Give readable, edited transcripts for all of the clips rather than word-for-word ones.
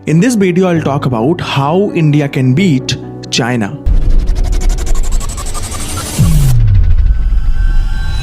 In this video, I'll talk about how India can beat China.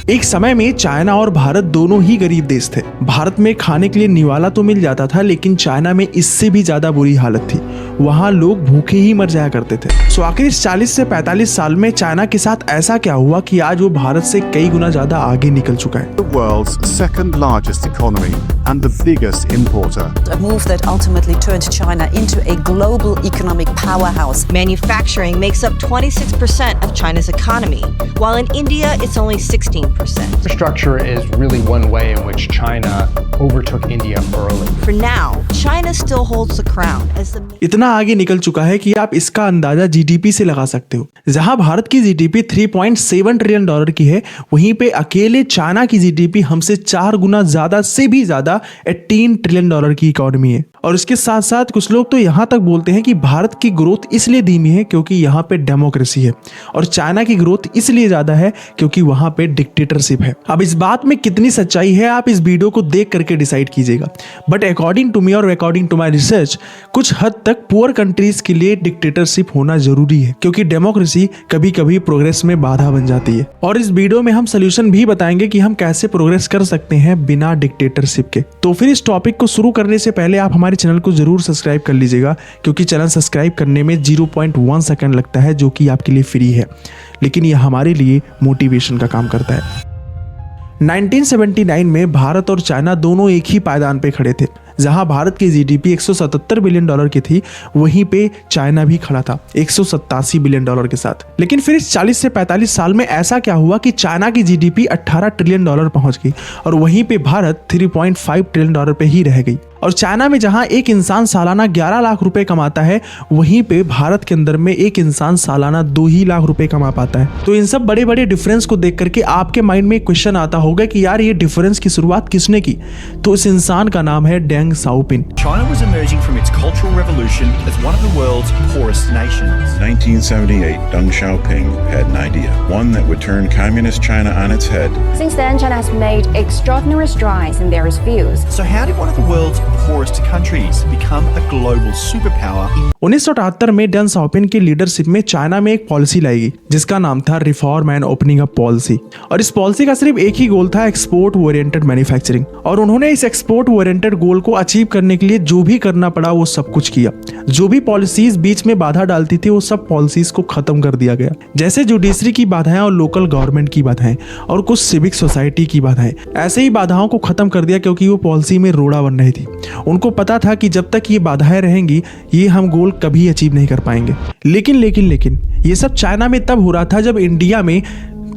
एक समय में China और भारत दोनों ही गरीब देश थे। भारत में खाने के लिए निवाला तो मिल जाता था, लेकिन चाइना में इससे भी ज्यादा बुरी हालत थी। वहां लोग भूखे ही मर जाया करते थे। आखिर 40 से 45 साल में चाइना के साथ ऐसा क्या हुआ कि आज वो भारत से कई गुना ज्यादा आगे निकल चुका है। The world's second largest economy and the biggest importer. A move that ultimately turned China into a global economic powerhouse. Manufacturing makes up 26% of China's economy, while in India it's only 16%. Infrastructure is really one way in which China overtook India early. For now, China still holds the crown as the इतना आगे निकल चुका है कि आप इसका अंदाजा GDP से लगा सकते हो। जहां भारत की जीडीपी 3.7 ट्रिलियन डॉलर की है, वहीं पे अकेले चाइना की जीडीपी हमसे 4 गुना ज्यादा से भी ज्यादा 18 ट्रिलियन डॉलर की इकोनॉमी है। और इसके साथ साथ कुछ लोग तो यहां तक बोलते हैं कि भारत की ग्रोथ इसलिए धीमी है क्योंकि यहां पे डेमोक्रेसी है, और चाइना की ग्रोथ इसलिए ज्यादा है क्योंकि वहां पे डिक्टेटरशिप है। अब इस बात में कितनी सच्चाई है, आप इस वीडियो को देख करके डिसाइड कीजिएगा। बट अकॉर्डिंग टू मी और अकॉर्डिंग टू माई रिसर्च, कुछ हद तक पुअर कंट्रीज के लिए डिक्टेटरशिप होना जरूरी है, क्योंकि डेमोक्रेसी कभी कभी प्रोग्रेस में बाधा बन जाती है। और इस वीडियो में हम सोल्यूशन भी बताएंगे कि हम कैसे प्रोग्रेस कर सकते हैं बिना डिक्टेटरशिप के। तो फिर इस टॉपिक को शुरू करने से पहले आप हमारे चैनल को जरूर सब्सक्राइब कर लीजिएगा, क्योंकि चैनल सब्सक्राइब करने में 0.1 सेकंड लगता है, जो कि आपके लिए फ्री है, लेकिन यह हमारे लिए मोटिवेशन का काम करता है। 1979 में भारत और चाइना दोनों एक ही पायदान पे खड़े थे। जहां भारत की जीडीपी 177 बिलियन डॉलर की थी, वहीं पे चाइना भी खड़ा था 187 बिलियन डॉलर के साथ। लेकिन फिर इस 40 से 45 साल में ऐसा क्या हुआ कि चाइना की जीडीपी 18 ट्रिलियन डॉलर पहुंच गई और वहीं पे भारत 3.5 ट्रिलियन डॉलर पे ही रह गई। और चाइना में जहां एक इंसान सालाना 11 लाख रुपए कमाता है, वहीं पे भारत के अंदर में एक इंसान सालाना 2 ही लाख रुपए कमा पाता है। तो इन सब बड़े बड़े डिफरेंस को देख करके आपके माइंड में एक क्वेश्चन आता होगा कि यार ये डिफरेंस की शुरुआत किसने की? तो इस इंसान का नाम है Deng साओपिन। China was emerging from its Cultural Revolution as one of the world's poorest nations. 1978, Deng Xiaoping had an idea, one that would turn communist China on its head. Since then, China has made extraordinary strides in various fields. So how did one of the world's poorest countries become a global superpower? 1978 में डेंग साओपिन की leadership में China में एक policy लाई गई, जिसका नाम था reform and opening up policy. और इस पॉलिसी का सिर्फ एक ही गोल था, एक्सपोर्ट ओरिएंटेड मैन्युफैक्चरिंग। और उन्होंने इस एक्सपोर्ट ओरिएंटेड गोल को अचीव करने के लिए जो भी करना पड़ा वो सब कुछ किया। जो भी पॉलिसीज बीच में बाधा डालती थी, वो सब पॉलिसीज को खत्म कर दिया गया, जैसे जुडिशरी की बाधाएं और लोकल गवर्नमेंट की बाधाएं और कुछ सिविक सोसाइटी की बाधाएं। ऐसे ही बाधाओं को खत्म कर दिया, क्योंकि वो पॉलिसी में रोड़ा बन रही थी। उनको पता था कि जब तक ये बाधाएं रहेंगी, ये हम गोल कभी अचीव नहीं कर पाएंगे। लेकिन ये सब चाइना में तब हो रहा था जब इंडिया में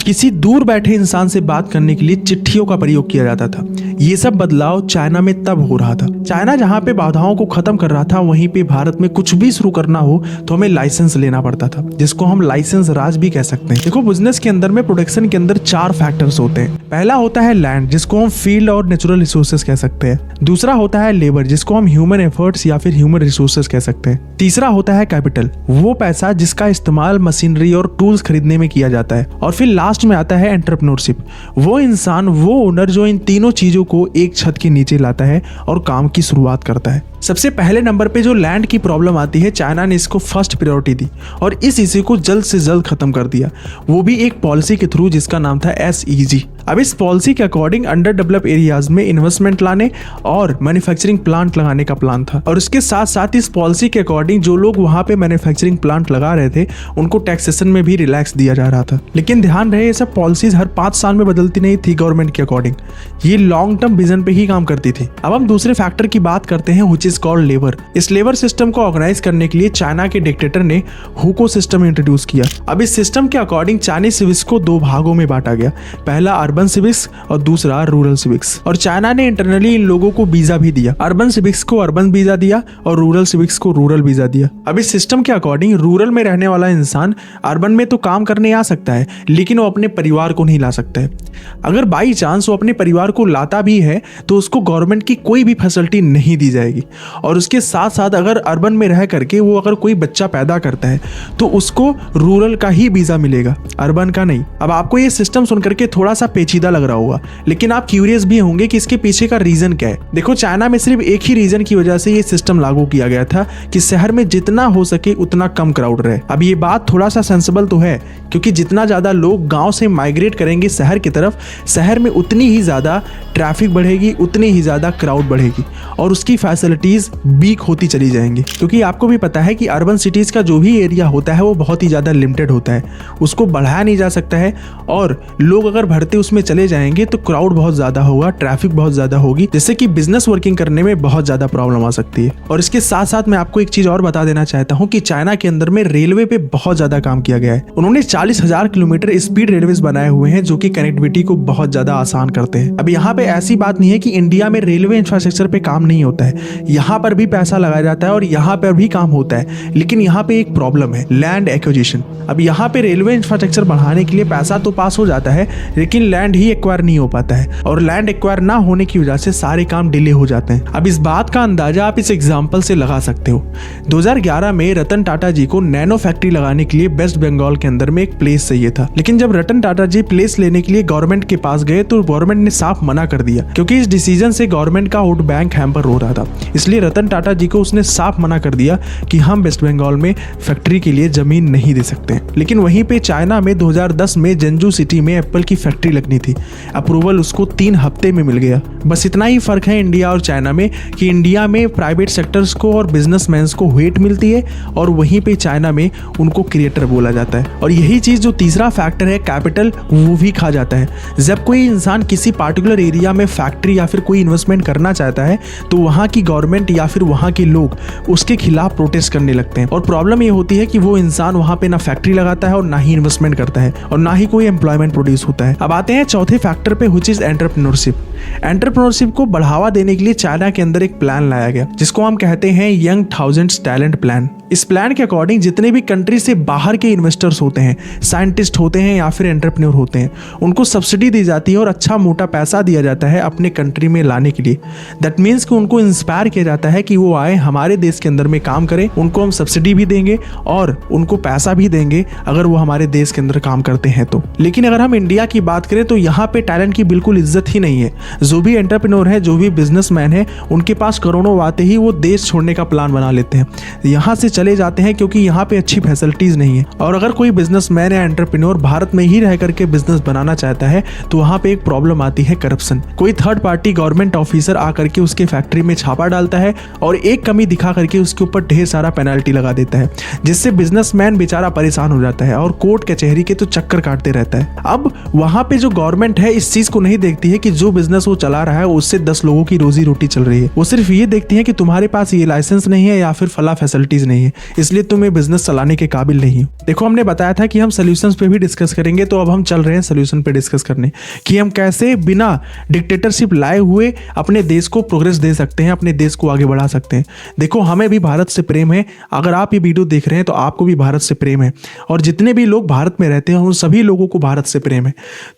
किसी दूर बैठे इंसान से बात करने के लिए चिट्ठियों का प्रयोग किया जाता था। ये सब बदलाव चाइना में तब हो रहा था। चाइना जहां पे बाधाओं को खत्म कर रहा था, वहीं पे भारत में कुछ भी शुरू करना हो तो हमें लाइसेंस लेना पड़ता था, जिसको हम लाइसेंस राज भी कह सकते हैं। देखो, बिजनेस के अंदर में प्रोडक्शन के अंदर 4 फैक्टर्स होते हैं। पहला होता है लैंड, जिसको हम फील्ड और नेचुरल रिसोर्सेज कह सकते हैं। दूसरा होता है लेबर, जिसको हम ह्यूमन एफर्ट्स या फिर ह्यूमन रिसोर्सेज कह सकते हैं। तीसरा होता है कैपिटल, वो पैसा जिसका इस्तेमाल मशीनरी और टूल्स खरीदने में किया जाता है। और फिर लास्ट में आता है एंटरप्रेन्योरशिप, वो इंसान, वो ओनर जो इन तीनों चीजों को एक छत के नीचे लाता है और काम की शुरुआत करता है। सबसे पहले नंबर पे जो लैंड की प्रॉब्लम आती है, चाइना ने इसको फर्स्ट प्रायोरिटी दी और इस इश्यू को जल्द से जल्द खत्म कर दिया, वो भी एक पॉलिसी के थ्रू जिसका नाम था SEG। अब इस पॉलिसी के अकॉर्डिंग अंडर डेवलप एरियाज में इन्वेस्टमेंट लाने और मैन्युफैक्चरिंग प्लांट लगाने का प्लान था। और इसके साथ साथ इस पॉलिसी के अकॉर्डिंग जो लोग वहां पे मैन्युफैक्चरिंग प्लांट लगा रहे थे, उनको टैक्सेशन में भी रिलैक्स दिया जा रहा था। लेकिन ध्यान रहे, ये सब पॉलिसीज हर 5 साल में बदलती नहीं थी गवर्नमेंट के अकॉर्डिंग, ये लॉन्ग टर्म विजन पे ही काम करती थी। अब हम दूसरे फैक्टर की बात करते हैं, व्हिच इज कॉल्ड लेबर। इस लेबर सिस्टम को ऑर्गेनाइज करने के लिए चाइना के डिक्टेटर ने हुको सिस्टम इंट्रोड्यूस किया। अब इस सिस्टम के अकॉर्डिंग चाइनीज सिविक्स को 2 भागों में बांटा गया, पहला अर्बन सिविक्स और दूसरा रूरल सिविक्स। और चाइना ने इंटरनली इन लोगों को वीजा भी दिया, अर्बन सिविक्स को अर्बन वीजा दिया और रूरल सिविक्स को रूरल वीजा दिया। अब इस सिस्टम के अकॉर्डिंग रूरल में रहने वाला इंसान अर्बन में तो काम करने आ सकता है, लेकिन वो अपने परिवार को नहीं ला सकता है। अगर बाई चांस वो अपने परिवार को लाता भी है, तो उसको गवर्नमेंट की कोई भी फैसिलिटी नहीं दी जाएगी। और उसके साथ साथ अगर अर्बन में रह करके वो अगर कोई बच्चा पैदा करता है तो उसको रूरल का ही वीज़ा मिलेगा, अर्बन का नहीं। अब आपको ये सिस्टम सुन करके थोड़ा सा पेचीदा लग रहा होगा, लेकिन आप क्यूरियस भी होंगे कि इसके पीछे का रीज़न क्या है। देखो, चाइना में सिर्फ एक ही रीज़न की वजह से ये सिस्टम लागू किया गया था कि शहर में जितना हो सके उतना कम क्राउड रहे। अब ये बात थोड़ा सा सेंसिबल तो है, क्योंकि जितना ज़्यादा लोग गाँव से माइग्रेट करेंगे शहर की तरफ, शहर में उतनी ही ज़्यादा ट्रैफिक बढ़ेगी, उतनी ही ज़्यादा क्राउड बढ़ेगी और उसकी फैसिलिटीज़ वीक होती चली जाएंगी। क्योंकि आपको भी पता है कि अर्बन सिटीज़ का जो भी एरिया होता है वो बहुत ही ज़्यादा लिमिटेड होता है, उसको बढ़ाया नहीं जा सकता है और लोग अगर बढ़ते उसमें चले जाएंगे तो क्राउड बहुत ज़्यादा होगा, ट्रैफिक बहुत ज़्यादा होगी, जिससे कि बिजनेस वर्किंग करने में बहुत ज़्यादा प्रॉब्लम आ सकती है। और इसके साथ साथ मैं आपको एक चीज़ और बता देना चाहता हूँ कि चाइना के अंदर में रेलवे पे बहुत ज़्यादा काम किया गया है। उन्होंने 40,000 किलोमीटर स्पीड रेलवेज बनाए हुए हैं जो कि कनेक्टिविटी को बहुत ज़्यादा आसान करते हैं। अब यहाँ पे ऐसी बात नहीं है कि इंडिया में रेलवे इंफ्रास्ट्रक्चर पे काम नहीं होता है, यहाँ पर भी पैसा लगाया जाता है और यहाँ पर भी काम होता है, लेकिन यहाँ पे एक प्रॉब्लम है, लैंड एक्विजिशन। अब यहाँ पे रेलवे इंफ्रास्ट्रक्चर बढ़ाने के लिए पैसा तो पास हो जाता है, लेकिन लैंड ही एक्वायर नहीं हो पाता है और लैंड एक्वायर ना होने की वजह से सारे काम डिले हो जाते हैं। अब इस बात का अंदाजा आप इस एग्जाम्पल से लगा सकते हो। 2011 में रतन टाटा जी को नैनो फैक्ट्री लगाने के लिए वेस्ट बंगाल के अंदर में एक प्लेस चाहिए था, लेकिन जब रतन टाटा जी प्लेस लेने के लिए गवर्नमेंट के पास गए तो गवर्नमेंट ने साफ मना कर दिया, क्योंकि इस डिसीजन से गवर्नमेंट का वोट बैंक हैम्पर हो रहा था। इसलिए रतन टाटा जी को उसने साफ मना कर दिया कि हम वेस्ट बंगाल में फैक्ट्री के लिए जमीन नहीं दे सकते। लेकिन वहीं पे चाइना में 2010 में जेंजू सिटी में एप्पल की फैक्ट्री लगनी थी, अप्रूवल उसको 3 हफ्ते में मिल गया। बस इतना ही फर्क है इंडिया और चाइना में कि इंडिया में प्राइवेट सेक्टर्स को और बिजनेसमैन्स को वेट मिलती है और वहीं पे चाइना में उनको क्रिएटर बोला जाता है। और यही चीज़ जो तीसरा फैक्टर है कैपिटल, वो भी खा जाता है। जब कोई इंसान किसी पार्टिकुलर एरिया में फैक्ट्री या फिर कोई इन्वेस्टमेंट करना चाहता है तो वहाँ की गवर्नमेंट या फिर वहाँ के लोग उसके खिलाफ प्रोटेस्ट करने लगते हैं और प्रॉब्लम ये होती है कि वो इंसान वहाँ पे ना फैक्ट्री लगाता है और ना ही इन्वेस्टमेंट करता है और ना ही कोई एम्प्लॉयमेंट प्रोड्यूस होता है। अब आते हैं चौथे फैक्टर पे, व्हिच इज एंटरप्रेन्योरशिप। एंटरप्रेन्योरशिप को बढ़ावा देने के लिए चाइना के अंदर एक प्लान लाया गया जिसको हम कहते हैं यंग थाउजेंड्स टैलेंट प्लान। इस प्लान के अकॉर्डिंग जितने भी कंट्री से बाहर के इन्वेस्टर्स होते हैं, साइंटिस्ट होते हैं या फिर एंटरप्रेन्योर होते हैं, उनको सब्सिडी दी जाती है और अच्छा मोटा पैसा दिया जाता है अपने कंट्री में लाने के लिए। दैट मीन्स कि उनको इंस्पायर किया जाता है कि वो आए हमारे देश के अंदर में काम करें, उनको हम सब्सिडी भी देंगे और उनको पैसा भी देंगे अगर वो हमारे देश के अंदर काम करते हैं तो। लेकिन अगर हम इंडिया की बात करें तो यहाँ पे टैलेंट की बिल्कुल इज्जत ही नहीं है। जो भी एंटरप्रेन्योर है, जो भी बिजनेसमैन है, उनके पास करोड़ों आते ही वो देश छोड़ने का प्लान बना लेते हैं, यहाँ से चले जाते हैं क्योंकि यहाँ पे अच्छी फैसिलिटीज नहीं है। और अगर कोई बिजनेसमैन या एंटरप्रेन्योर भारत में ही रह करके बिजनेस बनाना चाहता है तो वहाँ पे एक प्रॉब्लम आती है, करप्शन। कोई थर्ड पार्टी गवर्नमेंट ऑफिसर आकर के उसके फैक्ट्री में छापा डालता है और एक कमी दिखा करके उसके ऊपर ढेर सारा पेनल्टी लगा देता है, जिससे बिजनेसमैन बेचारा परेशान हो जाता है और कोर्ट कचहरी के तो चक्कर काटते रहता है। अब वहाँ पे जो गवर्नमेंट है इस चीज को नहीं देखती है कि जो बिजनेस वो चला रहा है उससे 10 लोगों की रोजी रोटी चल रही है। वो सिर्फ ये देखती है कि तुम्हारे पास ये लाइसेंस नहीं है या फिर फला फैसिलिटीज नहीं है, इसलिए तुम ये बिजनेस चलाने के काबिल नहीं हो। देखो, हमने बताया था कि हम सोल्यूशंस पे भी डिस्कस करेंगे, तो अब हम चल रहे हैं सोल्यूशन पे डिस्कस करने कि हम कैसे बिना डिक्टेटरशिप लाए हुए अपने देश को प्रोग्रेस दे सकते हैं, अपने देश को आगे बढ़ा सकते हैं। देखो, हमें भी भारत से प्रेम है। अगर आप ये वीडियो देख रहे हैं तो आपको भी भारत से प्रेम है और जितने भी लोग भारत में रहते हैं उन सभी लोगों को भारत से प्रेम है।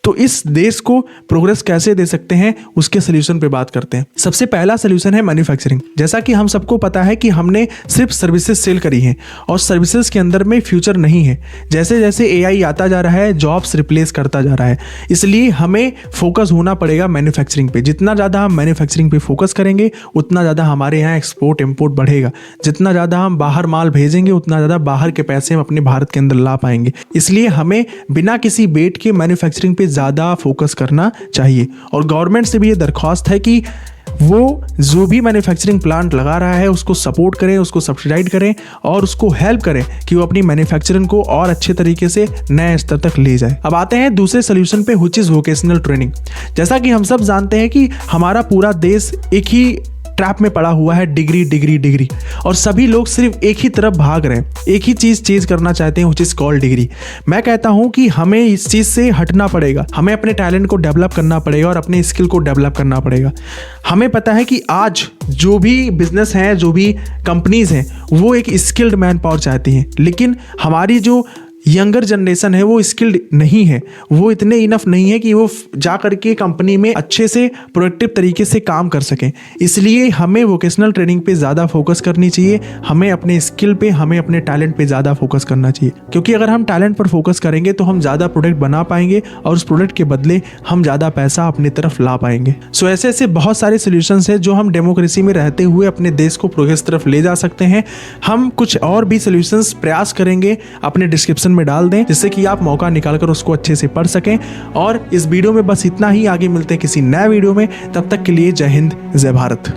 तो इस देश को प्रोग्रेस कैसे दे सकते हैं उसके सोल्यूशन पे बात करते हैं। सबसे पहला सोल्यूशन है मैन्युफैक्चरिंग। जैसा कि हम सबको पता है कि हमने सिर्फ सर्विसेज सेल करी हैं और सर्विसेज के अंदर में फ्यूचर नहीं है। जैसे जैसे एआई आता जा रहा है, जॉब्स रिप्लेस करता जा रहा है, इसलिए हमें फोकस होना पड़ेगा मैन्युफैक्चरिंग पे। जितना ज़्यादा हम मैन्युफैक्चरिंग पे फोकस करेंगे उतना ज़्यादा हमारे यहाँ एक्सपोर्ट इम्पोर्ट बढ़ेगा। जितना ज़्यादा हम बाहर माल भेजेंगे उतना ज़्यादा बाहर के पैसे हम अपने भारत के अंदर ला पाएंगे। इसलिए हमें बिना किसी बेट के मैन्युफैक्चरिंग पे ज़्यादा फोकस करना चाहिए और गवर्नमेंट से भी ये दरख्वास्त है कि वो जो भी मैन्युफैक्चरिंग प्लांट लगा रहा है उसको सपोर्ट करें, उसको सब्सिडाइज करें और उसको हेल्प करें कि वो अपनी मैन्युफैक्चरिंग को और अच्छे तरीके से नए स्तर तक ले जाए। अब आते हैं दूसरे सोल्यूशन पे, व्हिच इज वोकेशनल ट्रेनिंग। जैसा कि हम सब जानते हैं कि हमारा पूरा देश एक ही ट्रैप में पड़ा हुआ है, डिग्री डिग्री डिग्री, और सभी लोग सिर्फ एक ही तरफ भाग रहे हैं, एक ही चीज़ चेज करना चाहते हैं, व्हिच इज कॉल्ड डिग्री। मैं कहता हूं कि हमें इस चीज़ से हटना पड़ेगा, हमें अपने टैलेंट को डेवलप करना पड़ेगा और अपने स्किल को डेवलप करना पड़ेगा। हमें पता है कि आज जो भी बिजनेस हैं, जो भी कंपनीज हैं, वो एक स्किल्ड मैन पावर चाहती हैं, लेकिन हमारी जो यंगर जनरेशन है वो स्किल्ड नहीं है, वो इतने इनफ नहीं है कि वो जा करके कंपनी में अच्छे से प्रोडक्टिव तरीके से काम कर सकें। इसलिए हमें वोकेशनल ट्रेनिंग पे ज़्यादा फोकस करनी चाहिए, हमें अपने स्किल पे, हमें अपने टैलेंट पे ज़्यादा फोकस करना चाहिए, क्योंकि अगर हम टैलेंट पर फोकस करेंगे तो हम ज़्यादा प्रोडक्ट बना पाएंगे और उस प्रोडक्ट के बदले हम ज़्यादा पैसा अपनी तरफ ला पाएंगे। सो ऐसे ऐसे बहुत सारे सोल्यूशंस हैं जो हम डेमोक्रेसी में रहते हुए अपने देश को प्रोग्रेस तरफ ले जा सकते हैं। हम कुछ और भी सोल्यूशंस प्रयास करेंगे, अपने डिस्क्रिप्शन में डाल दें, जिससे कि आप मौका निकालकर उसको अच्छे से पढ़ सकें। और इस वीडियो में बस इतना ही, आगे मिलते हैं किसी नए वीडियो में, तब तक के लिए जय हिंद, जय भारत।